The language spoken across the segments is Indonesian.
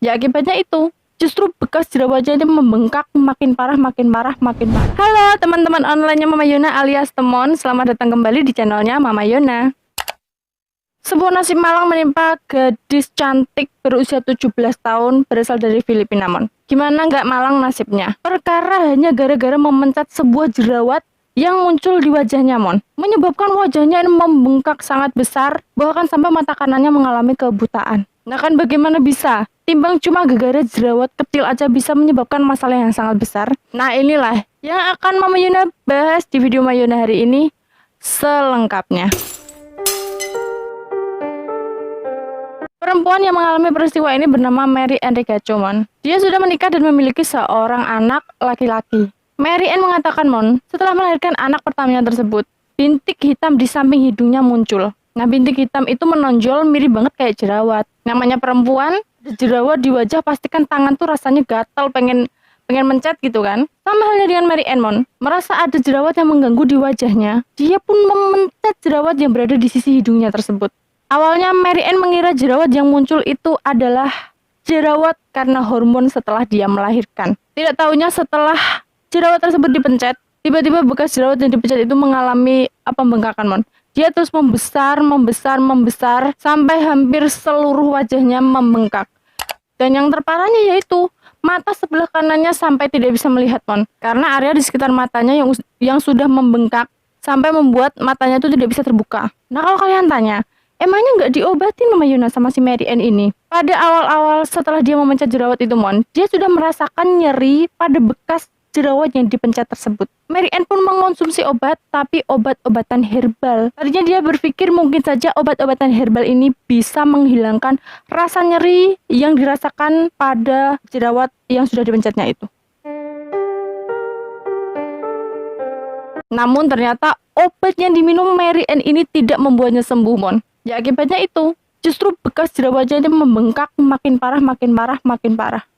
Ya akibatnya itu, justru bekas jerawatnya ini membengkak makin parah, makin parah, makin parah. Halo teman-teman online-nya Mama Yona alias Temon, selamat datang kembali di channelnya Mama Yona. Sebuah nasib malang menimpa gadis cantik berusia 17 tahun berasal dari Filipina, Mon. Gimana nggak malang nasibnya? Perkara hanya gara-gara memencet sebuah jerawat yang muncul di wajahnya, Mon. Menyebabkan wajahnya ini membengkak sangat besar, bahkan sampai mata kanannya mengalami kebutaan. Nah kan bagaimana bisa? Timbang cuma gara-gara jerawat kecil aja bisa menyebabkan masalah yang sangat besar. Nah inilah yang akan Mama Yona bahas di video Mama Yona hari ini selengkapnya. Perempuan yang mengalami peristiwa ini bernama Mary Ann Regacho, Mon. Dia sudah menikah dan memiliki seorang anak laki-laki. Mary Ann mengatakan, Mon, setelah melahirkan anak pertamanya tersebut, bintik hitam di samping hidungnya muncul. Nah, bintik hitam itu menonjol mirip banget kayak jerawat. Namanya perempuan, jerawat di wajah pastikan tangan tuh rasanya gatal, pengen mencet gitu kan. Sama halnya dengan Mary Ann, Mon. Merasa ada jerawat yang mengganggu di wajahnya, dia pun memencet jerawat yang berada di sisi hidungnya tersebut. Awalnya Mary Ann mengira jerawat yang muncul itu adalah jerawat karena hormon setelah dia melahirkan. Tidak tahunya setelah jerawat tersebut dipencet, tiba-tiba bekas jerawat yang dipencet itu mengalami pembengkakan, Mon. Dia terus membesar sampai hampir seluruh wajahnya membengkak. Dan yang terparahnya yaitu mata sebelah kanannya sampai tidak bisa melihat, Mon. Karena area di sekitar matanya yang sudah membengkak sampai membuat matanya itu tidak bisa terbuka. Nah kalau kalian tanya, emangnya nggak diobatin Mama Yona sama si Mary Ann ini? Pada awal-awal setelah dia memencet jerawat itu, Mon, dia sudah merasakan nyeri pada bekas jerawat yang dipencet tersebut. Mary Ann pun mengonsumsi obat, tapi obat-obatan herbal. Tadinya dia berpikir mungkin saja obat-obatan herbal ini bisa menghilangkan rasa nyeri yang dirasakan pada jerawat yang sudah dipencetnya itu. Namun ternyata obat yang diminum Mary Ann ini tidak membuatnya sembuh, Mon. Ya akibatnya itu, justru bekas jerawatnya ini membengkak makin parah.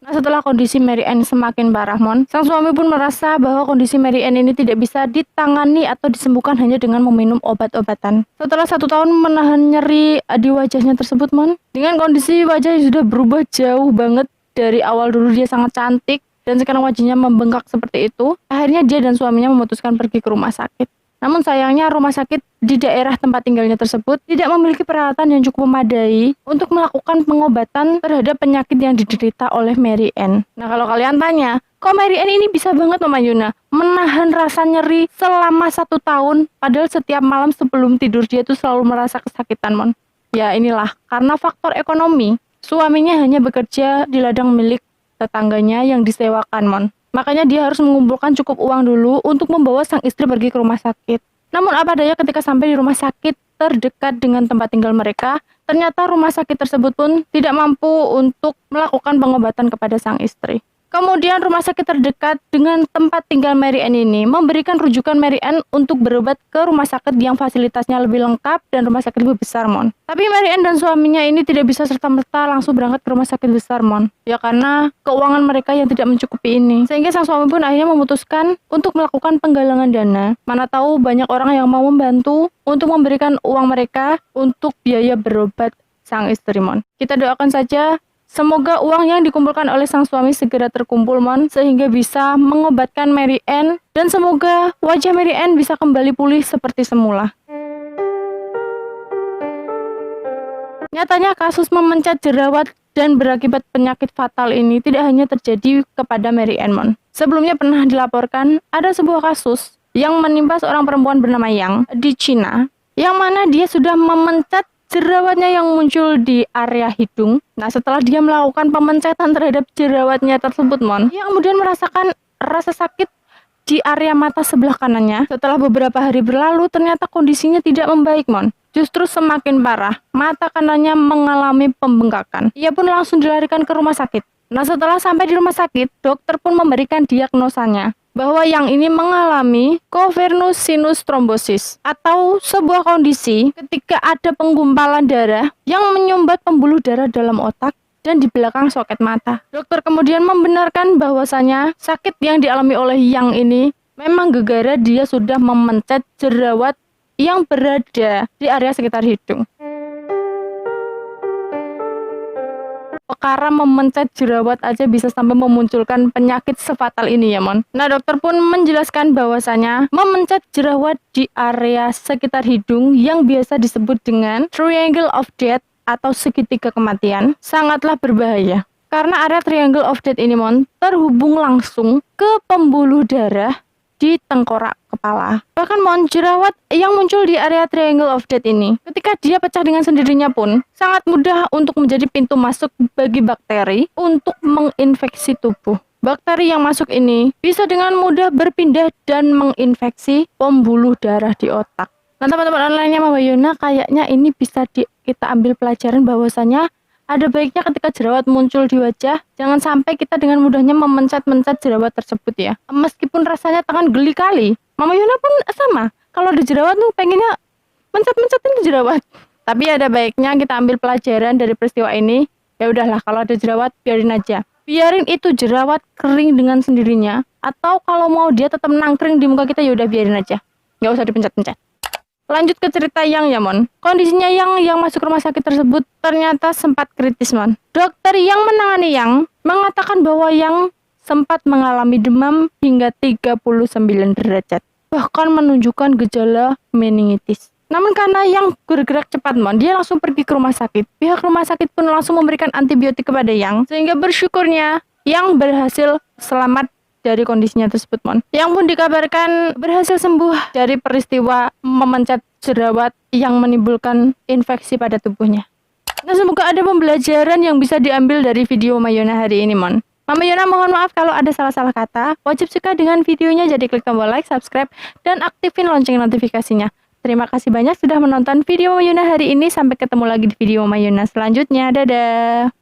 Nah setelah kondisi Mary Ann semakin parah, Mon, sang suami pun merasa bahwa kondisi Mary Ann ini tidak bisa ditangani atau disembuhkan hanya dengan meminum obat-obatan. Setelah 1 tahun menahan nyeri di wajahnya tersebut, Mon, dengan kondisi wajah yang sudah berubah jauh banget dari awal dulu dia sangat cantik dan sekarang wajahnya membengkak seperti itu, akhirnya dia dan suaminya memutuskan pergi ke rumah sakit. Namun sayangnya rumah sakit di daerah tempat tinggalnya tersebut tidak memiliki peralatan yang cukup memadai untuk melakukan pengobatan terhadap penyakit yang diderita oleh Mary Ann. Nah kalau kalian tanya, kok Mary Ann ini bisa banget Mama Yona menahan rasa nyeri selama 1 tahun, padahal setiap malam sebelum tidur dia tuh selalu merasa kesakitan, Mon. Ya inilah, karena faktor ekonomi, suaminya hanya bekerja di ladang milik tetangganya yang disewakan, Mon. Makanya dia harus mengumpulkan cukup uang dulu untuk membawa sang istri pergi ke rumah sakit. Namun apa daya ketika sampai di rumah sakit terdekat dengan tempat tinggal mereka, ternyata rumah sakit tersebut pun tidak mampu untuk melakukan pengobatan kepada sang istri. Kemudian rumah sakit terdekat dengan tempat tinggal Mary Ann ini memberikan rujukan Mary Ann untuk berobat ke rumah sakit yang fasilitasnya lebih lengkap dan rumah sakit lebih besar, Mon. Tapi Mary Ann dan suaminya ini tidak bisa serta-merta langsung berangkat ke rumah sakit besar, Mon. Ya karena keuangan mereka yang tidak mencukupi ini. Sehingga sang suami pun akhirnya memutuskan untuk melakukan penggalangan dana. Mana tahu banyak orang yang mau membantu untuk memberikan uang mereka untuk biaya berobat sang istri, Mon. Kita doakan saja semoga uang yang dikumpulkan oleh sang suami segera terkumpul, Mon, sehingga bisa mengobatkan Mary Ann dan semoga wajah Mary Ann bisa kembali pulih seperti semula. Nyatanya kasus memencet jerawat dan berakibat penyakit fatal ini tidak hanya terjadi kepada Mary Ann, Mon. Sebelumnya pernah dilaporkan ada sebuah kasus yang menimpa seorang perempuan bernama Yang di Cina, yang mana dia sudah memencet jerawatnya yang muncul di area hidung. Nah setelah dia melakukan pemencetan terhadap jerawatnya tersebut, Mon, dia kemudian merasakan rasa sakit di area mata sebelah kanannya. Setelah beberapa hari berlalu, ternyata kondisinya tidak membaik, Mon. Justru semakin parah, mata kanannya mengalami pembengkakan. Ia pun langsung dilarikan ke rumah sakit. Nah setelah sampai di rumah sakit, dokter pun memberikan diagnosanya bahwa Yang ini mengalami cavernous sinus thrombosis atau sebuah kondisi ketika ada penggumpalan darah yang menyumbat pembuluh darah dalam otak dan di belakang soket mata. Dokter kemudian membenarkan bahwasanya sakit yang dialami oleh Yang ini memang gegara dia sudah memencet jerawat yang berada di area sekitar hidung. perkara memencet jerawat aja bisa sampai memunculkan penyakit sefatal ini ya mon. Nah dokter pun menjelaskan bahwasanya memencet jerawat di area sekitar hidung yang biasa disebut dengan triangle of death atau segitiga kematian sangatlah berbahaya. Karena area triangle of death ini mon terhubung langsung ke pembuluh darah di tengkorak kepala. Bahkan mon, jerawat yang muncul di area triangle of death ini, ketika dia pecah dengan sendirinya pun, sangat mudah untuk menjadi pintu masuk bagi bakteri untuk menginfeksi tubuh. Bakteri yang masuk ini bisa dengan mudah berpindah dan menginfeksi pembuluh darah di otak. Nah teman-teman online-nya Mama Yona, kayaknya ini bisa kita ambil pelajaran bahwasanya ada baiknya ketika jerawat muncul di wajah, jangan sampai kita dengan mudahnya memencet-mencet jerawat tersebut ya. Meskipun rasanya tangan geli kali, Mama Yona pun sama. Kalau ada jerawat tuh pengennya mencet-mencetin jerawat. Tapi ada baiknya kita ambil pelajaran dari peristiwa ini. Ya udahlah, kalau ada jerawat biarin aja. Biarin itu jerawat kering dengan sendirinya. Atau kalau mau dia tetap nangkring di muka kita, ya udah biarin aja. Nggak usah dipencet-pencet. Lanjut ke cerita Yang ya mon. Kondisinya yang masuk rumah sakit tersebut ternyata sempat kritis mon. Dokter yang menangani Yang mengatakan bahwa Yang sempat mengalami demam hingga 39 derajat. Bahkan menunjukkan gejala meningitis. Namun karena Yang bergerak cepat mon, dia langsung pergi ke rumah sakit. Pihak rumah sakit pun langsung memberikan antibiotik kepada Yang. Sehingga bersyukurnya Yang berhasil selamat dari kondisinya tersebut mon. Yang pun dikabarkan berhasil sembuh dari peristiwa memencet jerawat yang menimbulkan infeksi pada tubuhnya. Nah semoga ada pembelajaran yang bisa diambil dari video Mayona hari ini mon. Mama Yona mohon maaf kalau ada salah-salah kata. Wajib suka dengan videonya, jadi klik tombol like, subscribe, dan aktifin lonceng notifikasinya. Terima kasih banyak sudah menonton video Mayona hari ini. Sampai ketemu lagi di video Mayona selanjutnya. Dadah.